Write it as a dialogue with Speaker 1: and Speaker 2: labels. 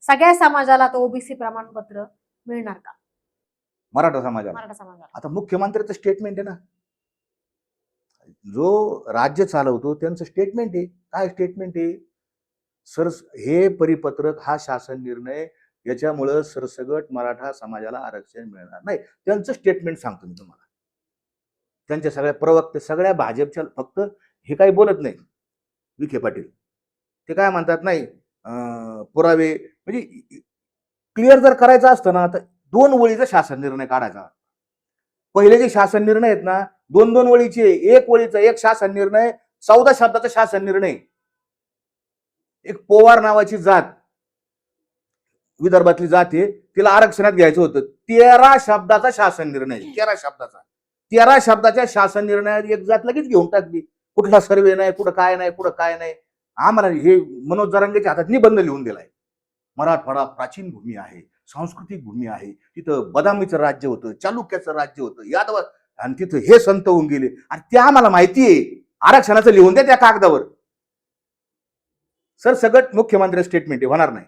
Speaker 1: सगळ्या समाजाला तो ओबीसी प्रमाणपत्र मिळणार का?
Speaker 2: मराठा समाजाला.
Speaker 1: मराठा समाजाला
Speaker 2: आता मुख्यमंत्र्याचं स्टेटमेंट आहे ना, जो राज्य चालवतो त्यांचं स्टेटमेंट आहे. काय स्टेटमेंट आहे? सर, हे परिपत्रक, हा शासन निर्णय याच्यामुळं सरसगट मराठा समाजाला आरक्षण मिळणार नाही. त्यांचं स्टेटमेंट सांगतो मी तुम्हाला. त्यांच्या सगळ्या प्रवक्ते, सगळ्या भाजपच्या, फक्त हे काही बोलत नाही विखे पाटील. ते काय म्हणतात, नाही पुरावे, म्हणजे क्लिअर जर करायचं असतं ना तर 2 वळीचा शासन निर्णय काढायचा. पहिले जे शासन निर्णय आहेत ना 2-2 वळीचे, 1 वळीचा एक शासन निर्णय, 14 शब्दाचा शासन निर्णय. एक पोवार नावाची जात, विदर्भातली जात आहे, तिला आरक्षणात घ्यायचं होतं. 13 शब्दाचा शासन निर्णय, 13 शब्दाचा. 13 शब्दाच्या शासन निर्णयात एक जात लगेच घेऊन टाकली. कुठला सर्वे नाही, कुठं काय नाही, कुठं काय नाही. आम्हाला हे मनोज जरांगेच्या हातात निबंध लिहून दिलाय. मराठवाडा प्राचीन भूमी आहे, सांस्कृतिक भूमी आहे. तिथं बदामीचं राज्य होतं, चालुक्याचं राज्य होतं, यादव, आणि तिथं हे संत होऊन गेले. आणि ते आम्हाला माहिती आहे. आरक्षणाचं लिहून द्या त्या कागदावर. सर, सगळं मुख्यमंत्री स्टेटमेंट होणार नाही.